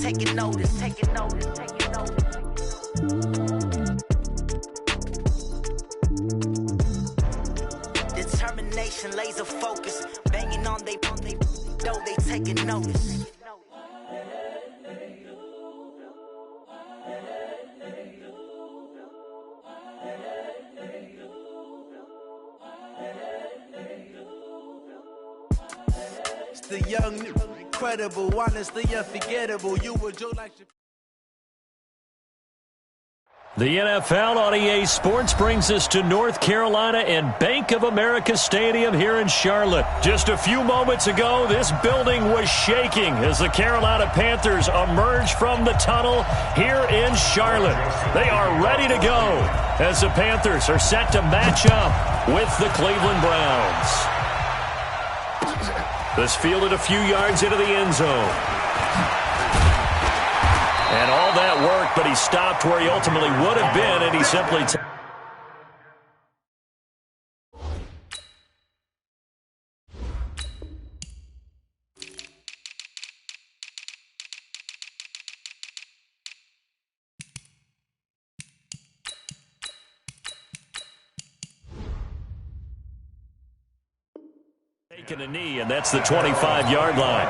taking notice, taking notice, taking notice. Determination, laser focus, banging on they know they taking notice. It's the young, incredible, honestly unforgettable. You would Joe like to. The NFL on EA Sports brings us to North Carolina and Bank of America Stadium here in Charlotte. Just a few moments ago, this building was shaking as the Carolina Panthers emerged from the tunnel here in Charlotte. They are ready to go as the Panthers are set to match up with the Cleveland Browns. This fielded a few yards into the end zone. And all that worked, but he stopped where he ultimately would have been, and he simply taking a knee, and that's the 25-yard line.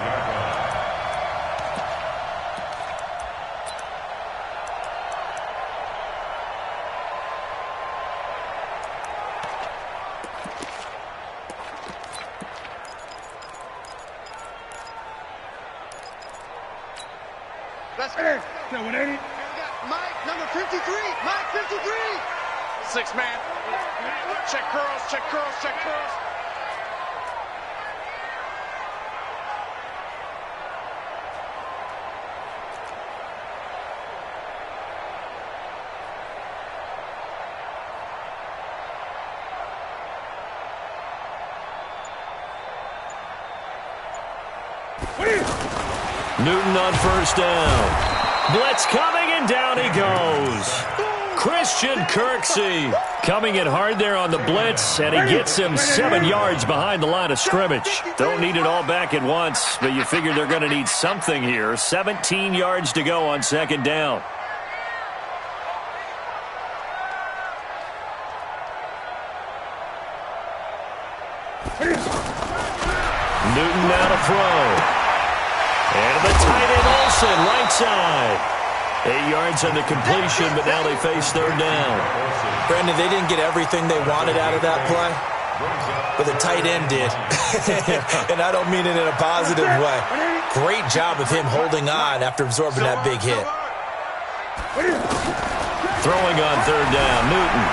Mike, number 53. Mike, 53. 6-man. Check curls, check curls, check curls. Newton on first down. Blitz coming, and down he goes. Christian Kirksey coming in hard there on the blitz, and he gets him 7 yards behind the line of scrimmage. Don't need it all back at once, but you figure they're going to need something here. 17 yards to go on second down. Newton now to throw. And the tight end Olsen, right side. 8 yards on the completion, but now they face third down. Brandon, they didn't get everything they wanted out of that play, but the tight end did. And I don't mean it in a positive way. Great job of him holding on after absorbing that big hit. Throwing on third down, Newton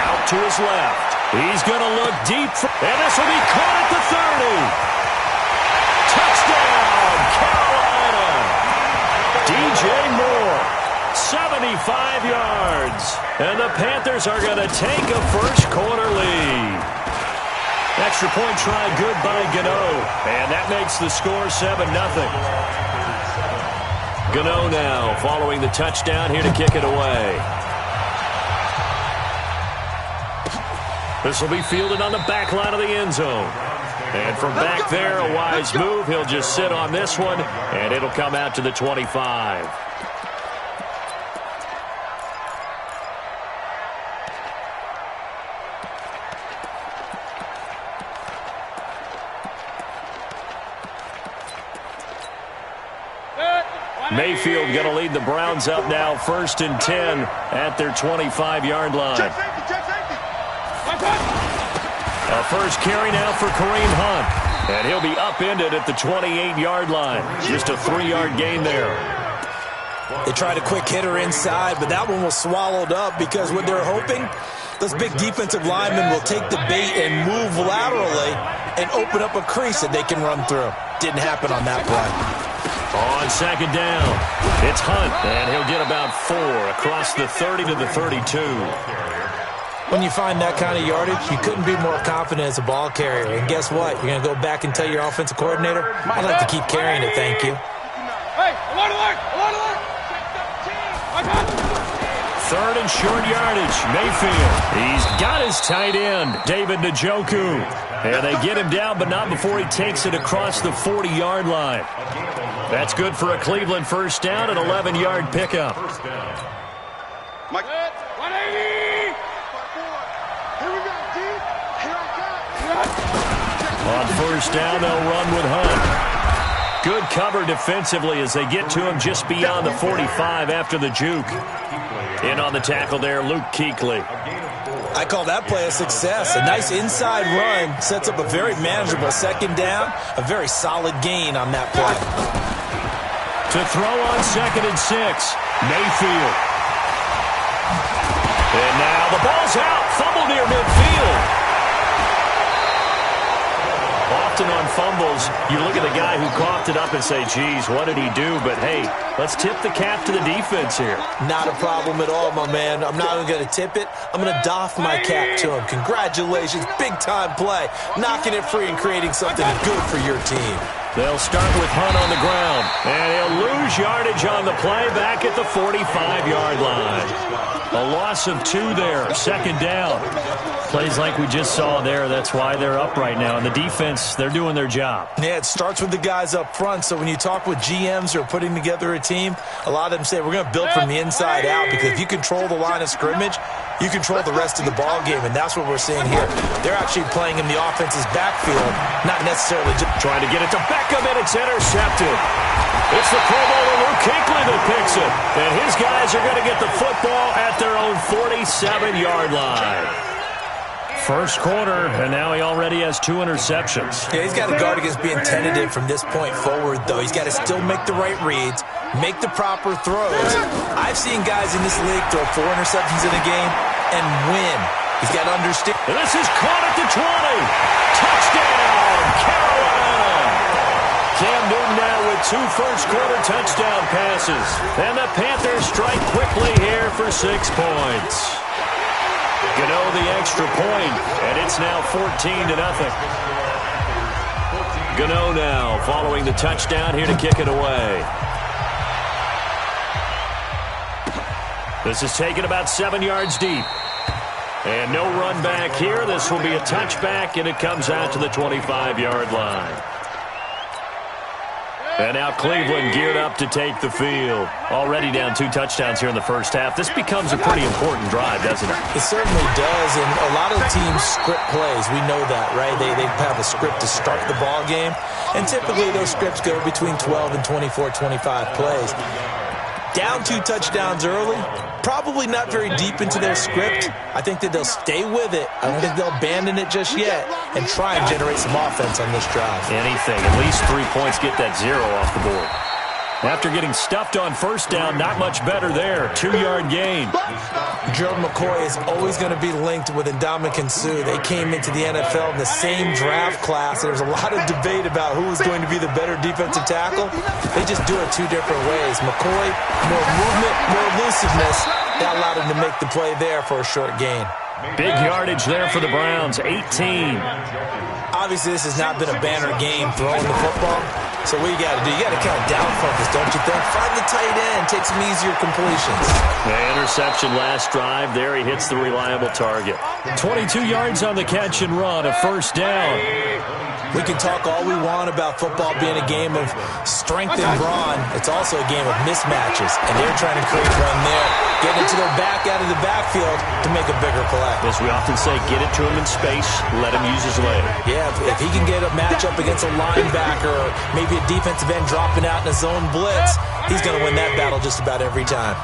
out to his left. He's going to look deep, and this will be caught at the 30. Touchdown, Carolina! DJ Moore, 75 yards. And the Panthers are going to take a first-quarter lead. Extra point try good by Gano. And that makes the score 7-0. Gano now following the touchdown here to kick it away. This will be fielded on the back line of the end zone. And from back there, a wise move. He'll just sit on this one, and it'll come out to the 25. Mayfield going to lead the Browns up now, 1st and 10 at their 25-yard line. A first carry now for Kareem Hunt. And he'll be upended at the 28-yard line. Just a 3-yard gain there. They tried a quick hitter inside, but that one was swallowed up because what they're hoping, those big defensive linemen will take the bait and move laterally and open up a crease that they can run through. Didn't happen on that play. On second down, it's Hunt, and he'll get about 4 across the 30 to the 32. When you find that kind of yardage, you couldn't be more confident as a ball carrier. And guess what? You're going to go back and tell your offensive coordinator, I'd like to keep carrying it, thank you. Hey, Third and short yardage, Mayfield. He's got his tight end, David Njoku. And they get him down, but not before he takes it across the 40-yard line. That's good for a Cleveland first down, an 11-yard pickup. Mike. 180. Here we go, D. Here I On first down, they'll run with Hunt. Good cover defensively as they get to him just beyond the 45 after the juke. In on the tackle there, Luke Kuechly. I call that play a success. A nice inside run sets up a very manageable second down. A very solid gain on that play. To throw on 2nd and 6, Mayfield. And now the ball's out. Fumble near midfield. Often on fumbles, you look at the guy who coughed it up and say, geez, what did he do? But, hey, let's tip the cap to the defense here. Not a problem at all, my man. I'm not even going to tip it. I'm going to doff my cap to him. Congratulations. Big-time play. Knocking it free and creating something good for your team. They'll start with Hunt on the ground. And he'll lose yardage on the play back at the 45-yard line. A loss of 2 there. Second down. Plays like we just saw there. That's why they're up right now. And the defense, they're doing their job. Yeah, it starts with the guys up front. So when you talk with GMs who are putting together a team, a lot of them say, we're going to build from the inside out. Because if you control the line of scrimmage, you control the rest of the ball game. And that's what we're seeing here. They're actually playing in the offense's backfield, not necessarily just trying to get it to Beckham, and it's intercepted. It's the Pro Bowler Luke Kuechly that picks it. And his guys are going to get the football at their own 47-yard line. First quarter, and now he already has 2 interceptions. Yeah, he's got to guard against being tentative from this point forward, though. He's got to still make the right reads, make the proper throws. I've seen guys in this league throw 4 interceptions in a game and win. He's got to understand. And this is caught at the 20. Touchdown, Carolina. Cam Newton now with 2 first-quarter touchdown passes. And the Panthers strike quickly here for 6 points. Gano the extra point, and it's now 14-0. Gano now following the touchdown here to kick it away. This is taken about 7 yards deep. And no run back here. This will be a touchback, and it comes out to the 25-yard line. And now Cleveland geared up to take the field. Already down 2 touchdowns here in the first half. This becomes a pretty important drive, doesn't it? It certainly does, and a lot of teams script plays. We know that, right? They have a script to start the ball game, and typically those scripts go between 12 and 24, 25 plays. Down 2 touchdowns early, probably not very deep into their script. I think that they'll stay with it. I don't think they'll abandon it just yet and try and generate some offense on this drive. Anything. At least 3 points, get that 0 off the board. After getting stuffed on first down, not much better there. 2-yard gain. Gerald McCoy is always going to be linked with Ndamukong Suh. They came into the NFL in the same draft class. There's a lot of debate about who is going to be the better defensive tackle. They just do it 2 different ways. McCoy, more movement, more elusiveness. That allowed him to make the play there for a short gain. Big yardage there for the Browns, 18. Obviously, this has not been a banner game throwing the football. So what you got to do, you got to kind of down focus, don't you think? Find the tight end, take some easier completions. The interception last drive. There he hits the reliable target. 22 yards on the catch and run, a first down. We can talk all we want about football being a game of strength and brawn. It's also a game of mismatches, and they're trying to create one there. Getting it to their back out of the backfield to make a bigger play. As we often say, get it to him in space, let him use his leg. Yeah, if he can get a matchup against a linebacker or maybe a defensive end dropping out in a zone blitz, he's going to win that battle just about every time.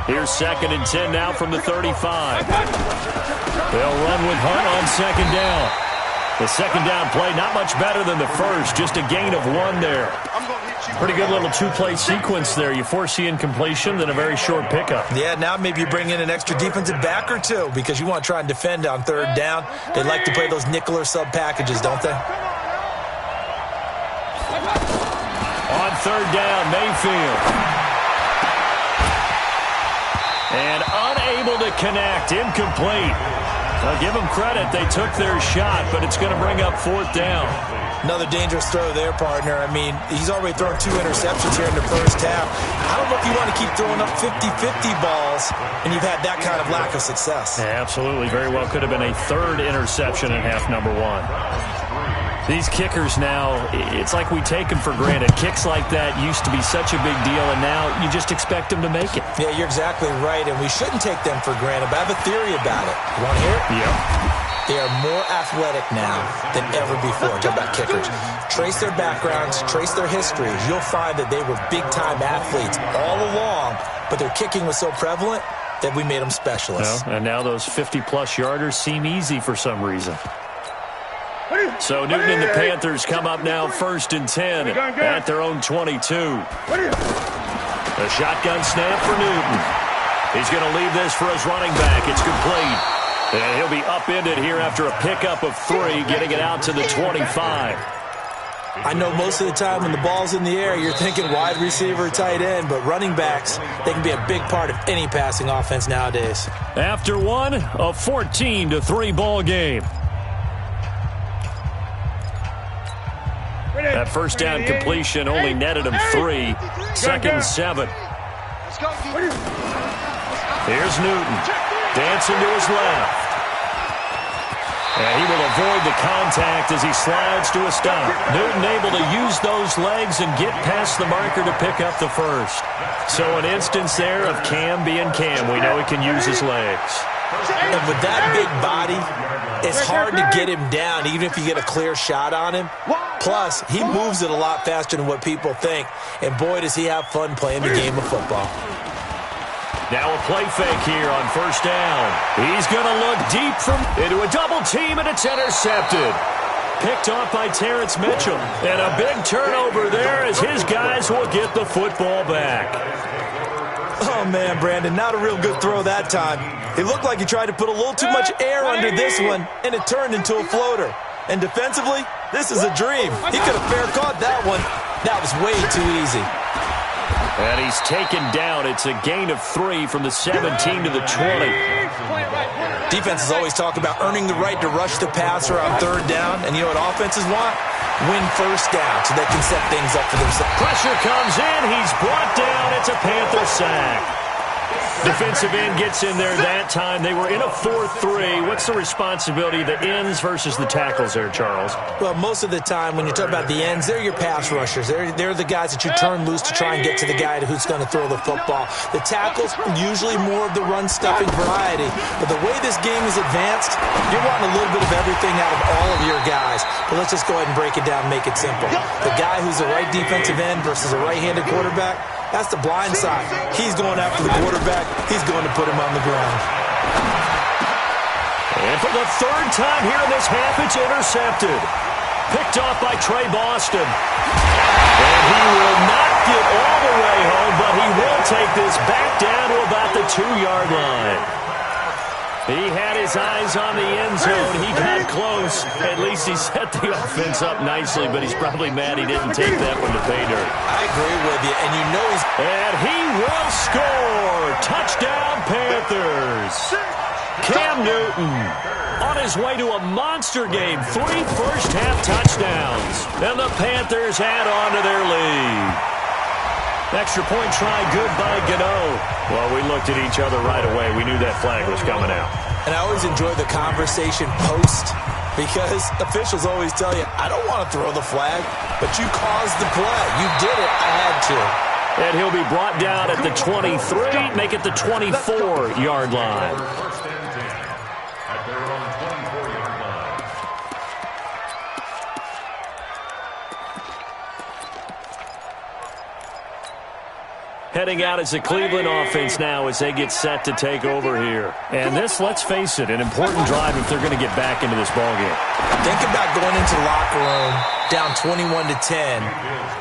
Here's 2nd and 10 now from the 35. They'll run with Hunt on 2nd down. The 2nd down play, not much better than the first, just a gain of 1 there. Pretty good little 2-play sequence there. You force the incompletion, then a very short pickup. Yeah, now maybe you bring in an extra defensive back or 2 because you want to try and defend on 3rd down. They like to play those nickel or sub packages, don't they? On 3rd down, Mayfield. And unable to connect, incomplete. I'll give them credit. They took their shot, but it's going to bring up 4th down. Another dangerous throw there, partner. I mean, he's already thrown 2 interceptions here in the first half. I don't know if you want to keep throwing up 50-50 balls, and you've had that kind of lack of success. Yeah, absolutely. Very well could have been a 3rd interception in half number 1. These kickers now, it's like we take them for granted. Kicks like that used to be such a big deal, and now you just expect them to make it. Yeah, you're exactly right, and we shouldn't take them for granted, but I have a theory about it. You want to hear it? Yep. They are more athletic now than ever before. Talk about kickers. Trace their backgrounds, trace their histories. You'll find that they were big-time athletes all along, but their kicking was so prevalent that we made them specialists. Well, and now those 50-plus yarders seem easy for some reason. So Newton and the Panthers come up now 1st and 10 at their own 22. A shotgun snap for Newton. He's going to leave this for his running back. It's complete. And he'll be upended here after a pickup of 3, getting it out to the 25. I know most of the time when the ball's in the air, you're thinking wide receiver, tight end, but running backs, they can be a big part of any passing offense nowadays. After one, a 14-3 ball game. That first down completion only netted him 3. 2nd and 7. Here's Newton. Dancing to his left. And he will avoid the contact as he slides to a stop. Newton able to use those legs and get past the marker to pick up the first. So an instance there of Cam being Cam. We know he can use his legs. And with that big body, it's hard to get him down, even if you get a clear shot on him. Plus, he moves it a lot faster than what people think. And boy, does he have fun playing the game of football. Now a play fake here on 1st down. He's going to look deep into a double team, and it's intercepted. Picked off by Terrence Mitchell. And a big turnover there as his guys will get the football back. Oh, man, Brandon, not a real good throw that time. It looked like he tried to put a little too much air under this one, and it turned into a floater. And defensively, this is a dream. He could have fair caught that one. That was way too easy. And he's taken down. It's a gain of 3 from the 17 to the 20. Defenses always talk about earning the right to rush the passer on 3rd down. And you know what offenses want? Win 1st down so they can set things up for themselves. Pressure comes in. He's brought down. It's a Panther sack. Defensive end gets in there that time. They were in a 4-3. What's the responsibility of the ends versus the tackles there, Charles? Well, most of the time when you talk about the ends, they're your pass rushers. They're the guys that you turn loose to try and get to the guy who's going to throw the football. The tackles, usually more of the run-stuffing variety. But the way this game is advanced, you're wanting a little bit of everything out of all of your guys. But let's just go ahead and break it down and make it simple. The guy who's a right defensive end versus a right-handed quarterback, that's the blind side. He's going after the quarterback. He's going to put him on the ground. And for the 3rd time here in this half, it's intercepted. Picked off by Trey Boston. And he will not get all the way home, but he will take this back down to about the 2-yard line. He had his eyes on the end zone. He got close. At least he set the offense up nicely, but he's probably mad he didn't take that one to pay dirt. I agree with you, and you know he's... And he will score! Touchdown, Panthers! Cam Newton on his way to a monster game. 3 first-half touchdowns. And the Panthers add on to their lead. Extra point try, good by Gano. Well, we looked at each other right away. We knew that flag was coming out. And I always enjoy the conversation post because officials always tell you, I don't want to throw the flag, but you caused the play. You did it. I had to. And he'll be brought down at the 23, make it the 24-yard line. Heading out as a Cleveland offense now as they get set to take over here. And this, let's face it, an important drive if they're going to get back into this ballgame. Think about going into the locker room down 21-10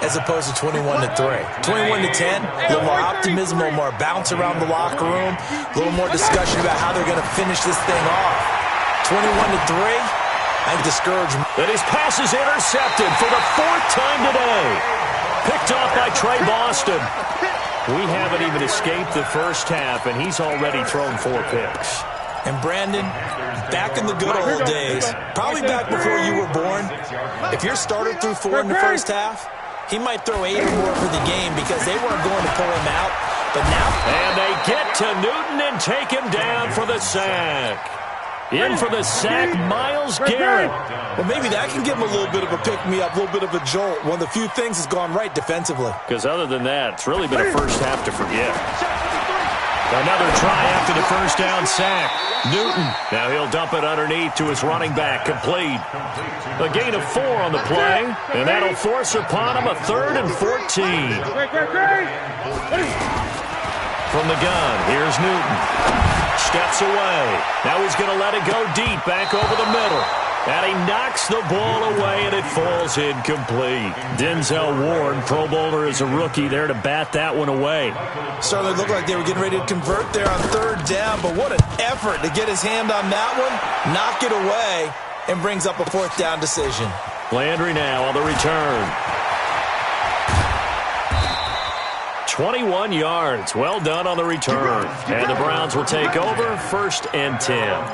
as opposed to 21-3. 21-10, a little more optimism, a little more bounce around the locker room, a little more discussion about how they're going to finish this thing off. 21-3, I think discouragement. And his pass is intercepted for the 4th time today. Picked off by Trey Boston. We haven't even escaped the first half, and he's already thrown 4 picks. And Brandon, back in the good old days, probably back before you were born, if your starter threw 4 in the first half, he might throw 8 or more for the game because they weren't going to pull him out. But now... And they get to Newton and take him down for the sack. In for the sack, Myles Garrett. Well, maybe that can give him a little bit of a pick-me-up, a little bit of a jolt. One of the few things has gone right defensively. Because other than that, it's really been a first half to forget. Another try after the first down sack. Newton. Now he'll dump it underneath to his running back. Complete. A gain of 4 on the play. And that'll force upon him a 3rd and 14. From the gun, here's Newton. Steps away. Now he's going to let it go deep back over the middle. And he knocks the ball away, and it falls incomplete. Denzel Ward, Pro Bowler as a rookie, there to bat that one away. Certainly looked like they were getting ready to convert there on 3rd down, but what an effort to get his hand on that one, knock it away, and brings up a 4th down decision. Landry now on the return. 21 yards. Well done on the return. And the Browns will take over 1st and 10.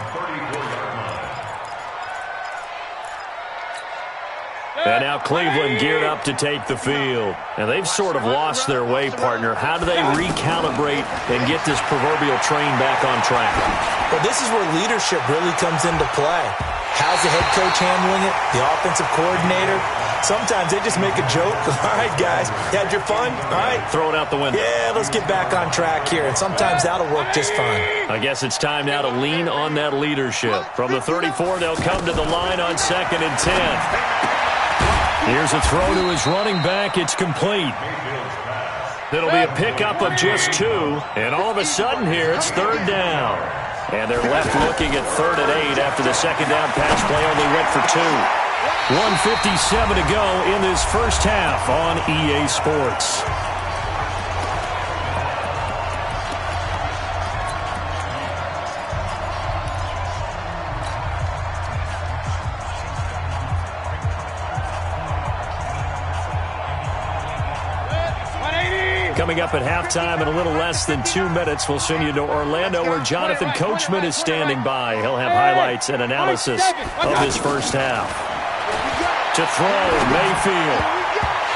And now Cleveland geared up to take the field. And they've sort of lost their way, partner. How do they recalibrate and get this proverbial train back on track? Well, this is where leadership really comes into play. How's the head coach handling it? The offensive coordinator? Sometimes they just make a joke. All right, guys, you had your fun? All right. Throw it out the window. Yeah, let's get back on track here. And sometimes that'll work just fine. I guess it's time now to lean on that leadership. From the 34, they'll come to the line on 2nd and 10. Here's a throw to his running back. It's complete. It'll be a pickup of just 2. And all of a sudden here, it's 3rd down. And they're left looking at 3rd and 8 after the 2nd down pass play only went for 2. 1:57 to go in this first half on EA Sports. Coming up at halftime in a little less than 2 minutes, we'll send you to Orlando where Jonathan Coachman is standing by. He'll have highlights and analysis of this first half. To throw, Mayfield.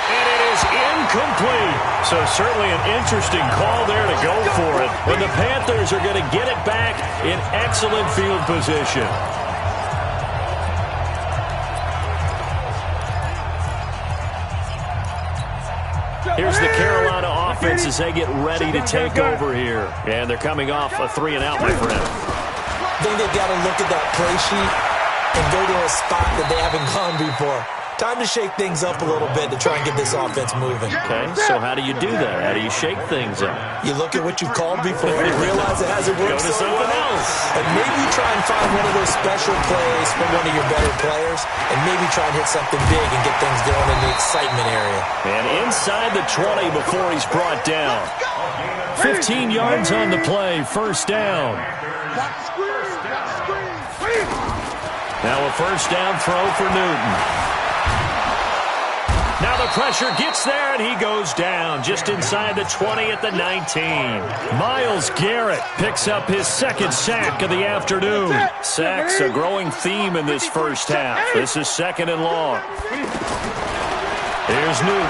And it is incomplete. So certainly an interesting call there to go for it. And the Panthers are going to get it back in excellent field position. Here's the Carolina offense as they get ready to take over here. And they're coming off a 3-and-out, my friend. I think they've got to look at that play sheet and go to a spot that they haven't gone before. Time to shake things up a little bit to try and get this offense moving. Okay, so how do you do that? How do you shake things up? You look at what you've called before and realize it hasn't worked Go to something else. And maybe try and find one of those special plays from one of your better players and maybe try and hit something big and get things going in the excitement area. And inside the 20 before he's brought down. 15 yards on the play, 1st down. Now a 1st down throw for Newton. Now the pressure gets there, and he goes down just inside the 20 at the 19. Myles Garrett picks up his 2nd sack of the afternoon. Sacks a growing theme in this first half. This is 2nd and long. Here's Newton.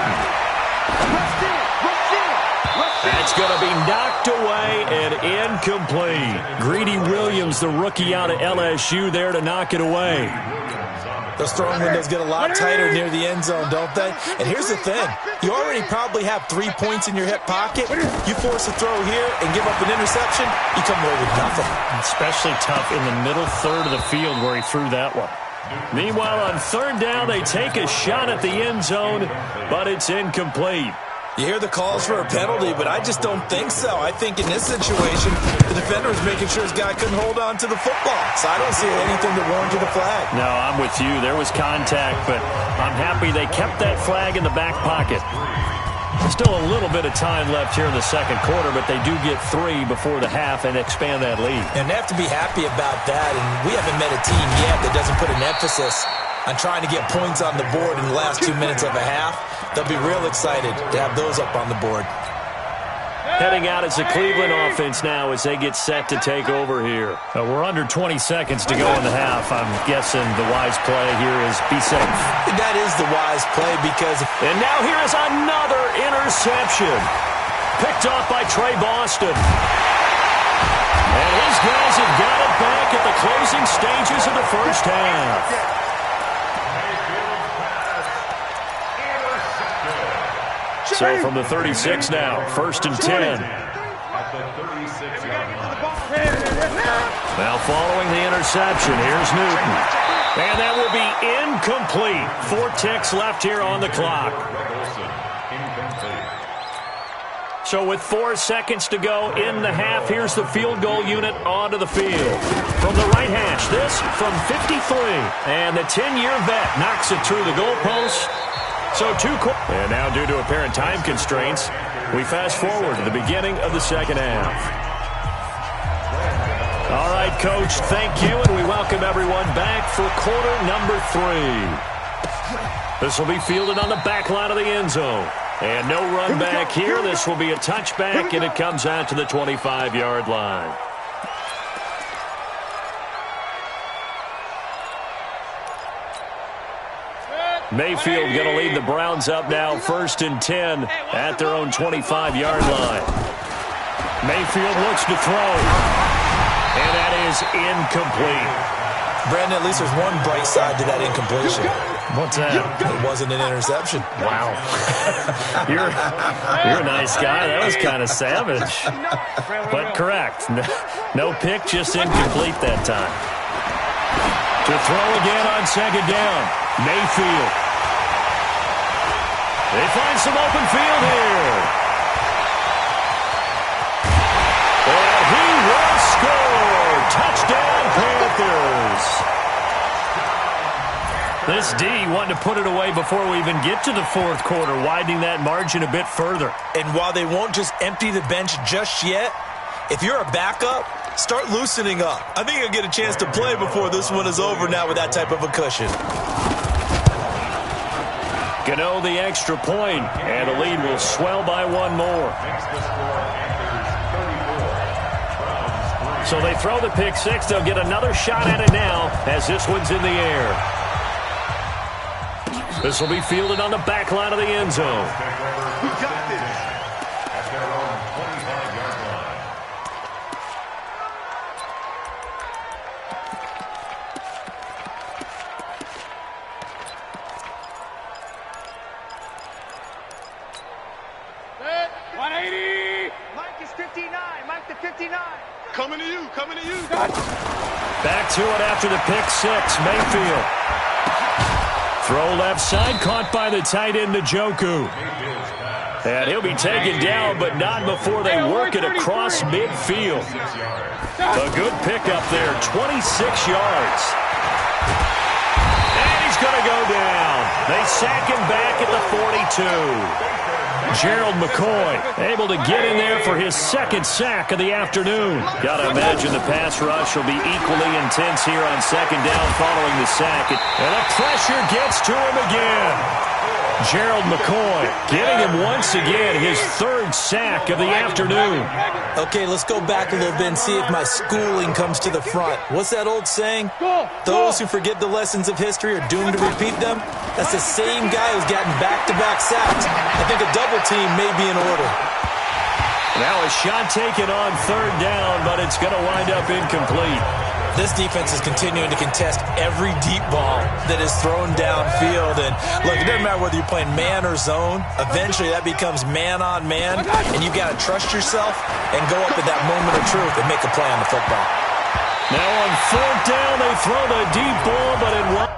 That's going to be knocked away and incomplete. Greedy Williams, the rookie out of LSU, there to knock it away. Those throwing windows get a lot tighter near the end zone, don't they? And here's the thing. You already probably have 3 points in your hip pocket. You force a throw here and give up an interception, you come away with nothing. Especially tough in the middle third of the field where he threw that one. Meanwhile, on 3rd down, they take a shot at the end zone, but it's incomplete. You hear the calls for a penalty, but I just don't think so. I think in this situation, the defender was making sure his guy couldn't hold on to the football. So I don't see anything that warranted a flag. No, I'm with you. There was contact, but I'm happy they kept that flag in the back pocket. Still a little bit of time left here in the 2nd quarter, but they do get 3 before the half and expand that lead. And they have to be happy about that, and we haven't met a team yet that doesn't put an emphasis on trying to get points on the board in the last 2 minutes of a half. They'll be real excited to have those up on the board. Heading out is the Cleveland offense now as they get set to take over here. We're under 20 seconds to go in the half. I'm guessing the wise play here is be safe. That is the wise play because... And now here is another interception. Picked off by Trey Boston. And he's guys have got it back at the closing stages of the first half. So from the 36 now, 1st and 10. Now following the interception, here's Newton. And that will be incomplete. 4 ticks left here on the clock. So with 4 seconds to go in the half, here's the field goal unit onto the field. From the right hash, this from 53. And the 10-year vet knocks it through the goalpost. So and now due to apparent time constraints, we fast forward to the beginning of the second half. All right, Coach, thank you, and we welcome everyone back for quarter number 3. This will be fielded on the back line of the end zone. And no run back here. This will be a touchback, and it comes out to the 25-yard line. Mayfield going to lead the Browns up now, 1st and 10 at their own 25-yard line. Mayfield looks to throw, and that is incomplete. Brandon, at least there's one bright side to that incompletion. What's that? It wasn't an interception. Wow. You're a nice guy. That was kind of savage. But correct. No pick, just incomplete that time. To throw again on 2nd down. Mayfield. They find some open field here. And he will score. Touchdown, Panthers. This D wanting to put it away before we even get to the 4th quarter, widening that margin a bit further. And while they won't just empty the bench just yet, if you're a backup, start loosening up. I think you'll get a chance to play before this one is over now with that type of a cushion. Gano the extra point, and the lead will swell by 1 more. So they throw the pick 6. They'll get another shot at it now as this one's in the air. This will be fielded on the back line of the end zone. We got this. At their own 25-yard line. Set. 180. Mike is 59. Mike to 59. Coming to you. Coming to you. Back to it after the pick 6. Mayfield. Throw left side, caught by the tight end, Njoku. And he'll be taken down, but not before they work it across midfield. A good pickup there, 26 yards. And he's going to go down. They sack him back at the 42. Gerald McCoy able to get in there for his 2nd sack of the afternoon. Got to imagine the pass rush will be equally intense here on 2nd down following the sack. And the pressure gets to him again. Gerald McCoy getting him once again his 3rd sack of the afternoon. Okay, let's go back a little bit and see if my schooling comes to the front. What's that old saying? Those who forget the lessons of history are doomed to repeat them. That's the same guy who's gotten back-to-back sacks. I think a double team may be in order. Now a shot taken on 3rd down, but it's going to wind up incomplete. This defense is continuing to contest every deep ball that is thrown downfield. And look, it doesn't matter whether you're playing man or zone. Eventually that becomes man on man, and you've got to trust yourself and go up at that moment of truth and make a play on the football. Now on 4th down, they throw the deep ball, but it won't.